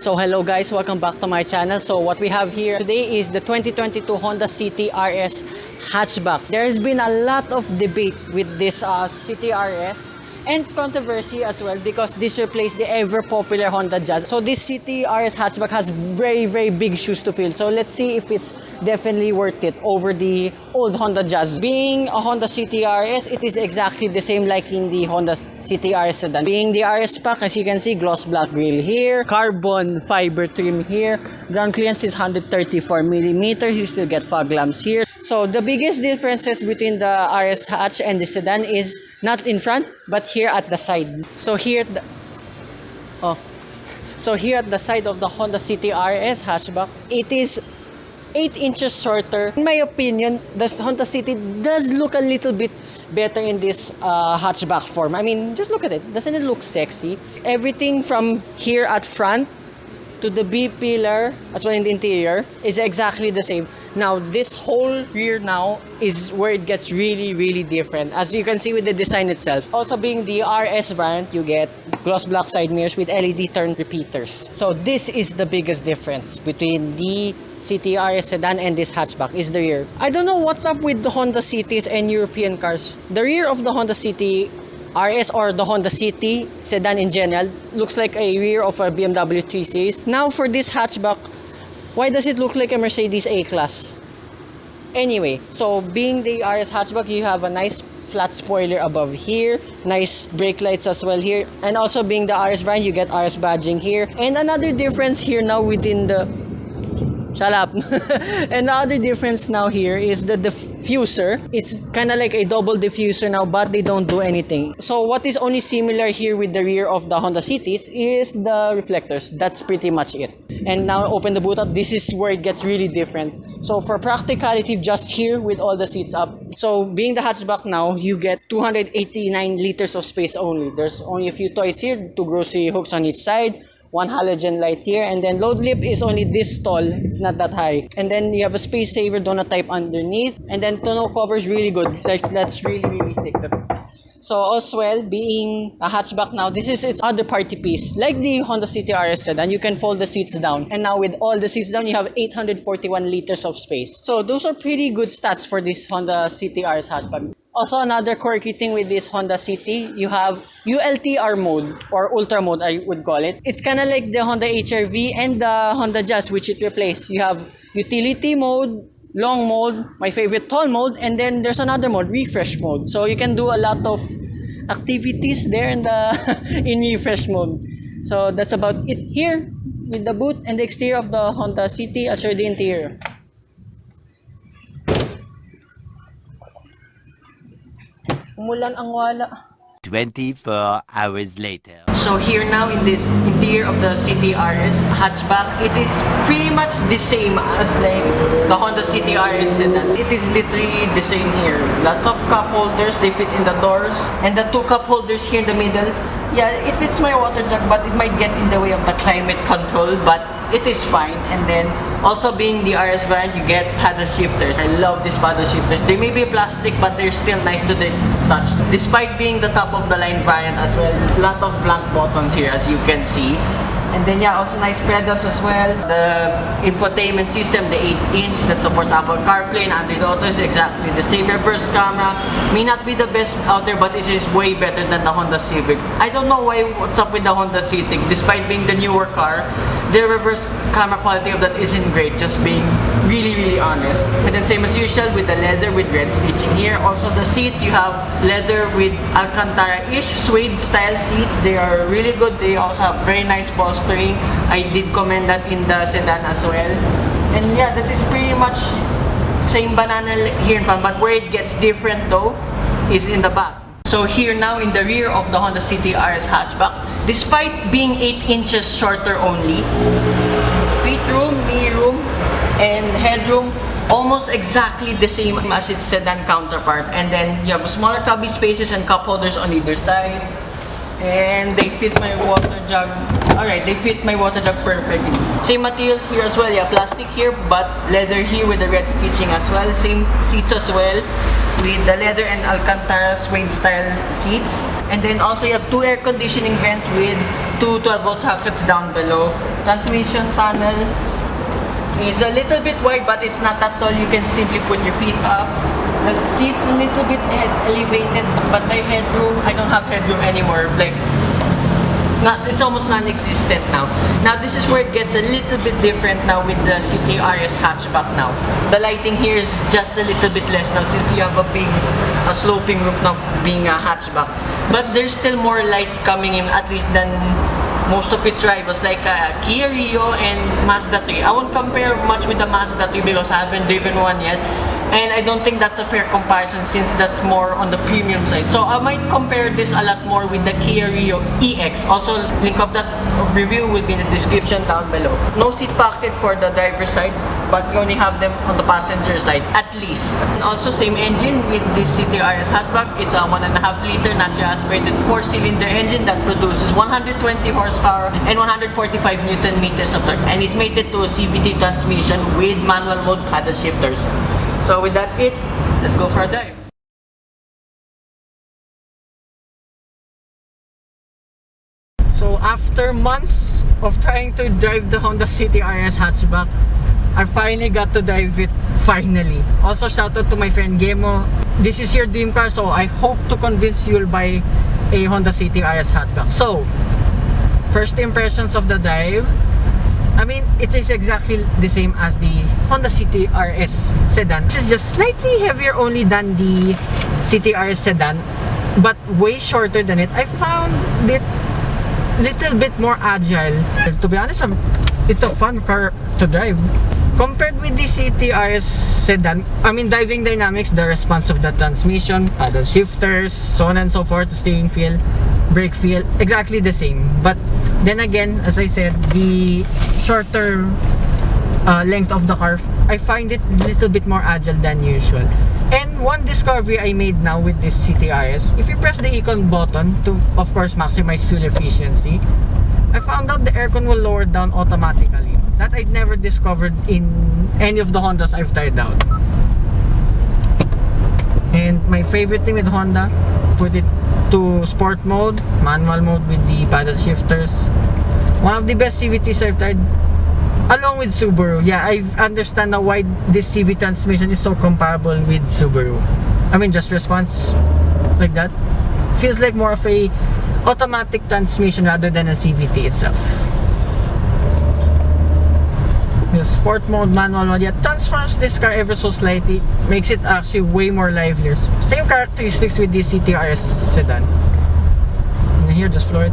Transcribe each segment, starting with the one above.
So hello guys, welcome back to my channel. So what we have here today is the 2022 Honda City RS hatchback. There has been a lot of debate with this City RS and controversy as well because this replaced the ever popular Honda Jazz. So this City RS hatchback has very big shoes to fill. So let's see if it's definitely worth it over the old Honda Jazz. Being a Honda City RS, it is exactly the same like in the Honda City RS sedan. Being the RS pack, as you can see, gloss black grille here, carbon fiber trim here, ground clearance is 134 millimeters. You still get fog lamps here. So the biggest differences between the RS hatch and the sedan is not in front, but here at the side. So here at the side of the Honda City RS hatchback, it is 8 inches shorter. In my opinion, the Honda City does look a little bit better in this hatchback form. I mean, just look at it. Doesn't it look sexy? Everything from here at front to the B pillar as well in the interior is exactly the same. Now this whole rear now is where it gets really different, as you can see with the design itself. Also being the RS variant, you get gloss black side mirrors with LED turn repeaters. So this is the biggest difference between the City RS sedan and this hatchback is the rear. I don't know what's up with the Honda Cities and European cars. The rear of the Honda City RS or the Honda City sedan in general looks like a rear of a BMW 3 Series. Now for this hatchback, why does it look like a Mercedes A-Class? Anyway, so being the RS hatchback, you have a nice flat spoiler above here, nice brake lights as well here, and also being the RS variant, you get RS badging here. And another difference here now within the shut up. And the other difference now here is the diffuser. It's kind of like a double diffuser now, but they don't do anything. So what is only similar here with the rear of the Honda Cities is the reflectors. That's pretty much it. And now open the boot up. This is where it gets really different. So for practicality, just here with all the seats up. So being the hatchback now, you get 289 liters of space only. There's only a few toys here, 2 grocery hooks on each side, 1 halogen light here, and then load lip is only this tall. It's not that high. And then you have a space saver donut type underneath, and then tonneau cover is really good. Like that's really thick. So as well, being a hatchback now, this is its other party piece. Like the Honda City RS sedan, you can fold the seats down. And now with all the seats down, you have 841 liters of space. So those are pretty good stats for this Honda City RS hatchback. Also, another quirky thing with this Honda City, you have ULTR mode or Ultra mode, I would call it. It's kind of like the Honda HR-V and the Honda Jazz, which it replaced. You have utility mode, long mode, my favorite tall mode, and then there's another mode, refresh mode. So you can do a lot of activities there in the in refresh mode. So that's about it here with the boot and the exterior of the Honda City. I'll show you the interior. Umulan ang wala. 24 hours later. So here now in this interior of the City RS hatchback, it is pretty much the same as like the Honda City RS sedan. It is literally the same here. Lots of cup holders, they fit in the doors. And the 2 cup holders here in the middle, yeah, it fits my water jug, but it might get in the way of the climate control, but it is fine. And then also being the RS variant, you get paddle shifters. I love these paddle shifters. They may be plastic, but they're still nice to the touch. Despite being the top of the line variant as well, a lot of blank buttons here as you can see. And then yeah, also nice pedals as well. The infotainment system, the 8-inch that supports Apple CarPlay and Android Auto is exactly the same. Reverse camera may not be the best out there, but it is way better than the Honda Civic. I don't know what's up with the Honda Civic. Despite being the newer car, the reverse camera quality of that isn't great, just being really honest. And then same as usual with the leather with red stitching here. Also the seats, you have leather with Alcantara-ish suede style seats. They are really good. They also have very nice bolstering. I did comment that in the sedan as well. And yeah, that is pretty much same banana here in front, but where it gets different though is in the back. So here now in the rear of the Honda City RS hatchback, despite being 8 inches shorter only, feet room, knee room, and headroom almost exactly the same as its sedan counterpart. And then you have smaller cubby spaces and cup holders on either side. And they fit my water jug. Alright, they fit my water jug perfectly. Same materials here as well. Yeah, plastic here, but leather here with the red stitching as well. Same seats as well, with the leather and Alcantara suede style seats. And then also you have 2 air conditioning vents with 2 two 12-volt sockets down below. Transmission panel is a little bit wide, but it's not that tall. You can simply put your feet up. The seat's a little bit elevated, but my headroom, I don't have headroom anymore. Like, it's almost non-existent now. Now this is where it gets a little bit different now with the City RS hatchback now. The lighting here is just a little bit less now since you have a sloping roof now being a hatchback. But there's still more light coming in, at least than most of its rivals like Kia Rio and Mazda 3. I won't compare much with the Mazda 3 because I haven't driven one yet. And I don't think that's a fair comparison since that's more on the premium side. So I might compare this a lot more with the Kia Rio EX. Also, link of that review will be in the description down below. No seat pocket for the driver's side, but you only have them on the passenger side, at least. And also, same engine with this City RS hatchback. It's a 1.5 liter naturally aspirated 4-cylinder engine that produces 120 horsepower and 145 Newton meters of torque. And is mated to a CVT transmission with manual mode paddle shifters. So with that let's go for a drive. So after months of trying to drive the Honda City RS hatchback, I finally got to drive it finally. Also shout out to my friend Gemo. This is your dream car, so I hope to convince you to buy a Honda City RS hatchback. So first impressions of the drive, I mean, it is exactly the same as the Honda City RS sedan. This is just slightly heavier only than the City RS sedan, but way shorter than it. I found it little bit more agile. To be honest, it's a fun car to drive. Compared with the City RS sedan, I mean, driving dynamics, the response of the transmission, paddle shifters, so on and so forth, steering feel, brake feel, exactly the same. But then again, as I said, the shorter length of the car, I find it a little bit more agile than usual. And one discovery I made now with this City RS, if you press the icon button to, of course, maximize fuel efficiency, I found out the aircon will lower down automatically. That I'd never discovered in any of the Hondas I've tried out. And my favorite thing with Honda, put it to sport mode, manual mode with the paddle shifters. One of the best CVTs I've tried, along with Subaru. Yeah, I understand now why this CV transmission is so comparable with Subaru. I mean, just response like that feels like more of a automatic transmission rather than a CVT itself. The sport mode, manual mode, yeah, transforms this car ever so slightly, makes it actually way more livelier. Same characteristics with the City RS sedan. And here, just floor it.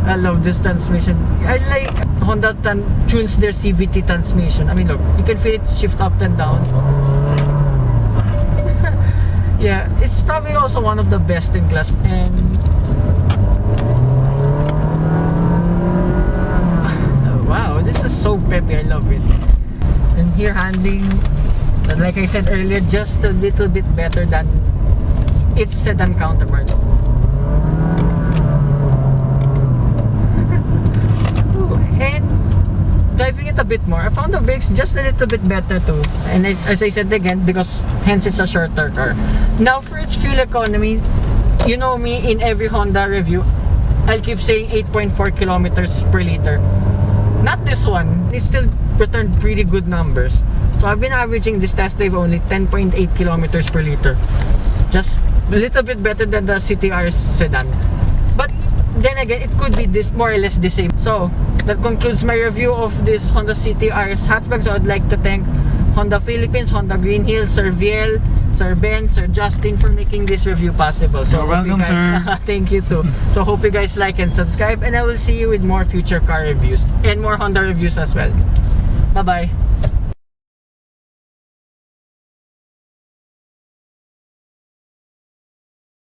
I love this transmission. I like Honda tunes their CVT transmission. I mean, look, you can feel it shift up and down. Yeah, it's probably also one of the best in class. And wow, this is so peppy. I love it. And here, handling, like I said earlier, just a little bit better than its sedan counterpart. And driving it a bit more, I found the brakes just a little bit better too. And as I said again, because hence it's a shorter car. Now for its fuel economy, you know me, in every Honda review, I'll keep saying 8.4 kilometers per liter. Not this one, it still returned pretty good numbers. So I've been averaging this test drive only 10.8 kilometers per liter. Just a little bit better than the City RS sedan. But then again, it could be this more or less the same. So that concludes my review of this Honda City RS hatchback. So I'd like to thank Honda Philippines, Honda Green Hills, Sir Viel, Sir Ben, Sir Justin for making this review possible. So you're welcome, sir. Thank you too. So hope you guys like and subscribe, and I will see you with more future car reviews and more Honda reviews as well. Bye bye.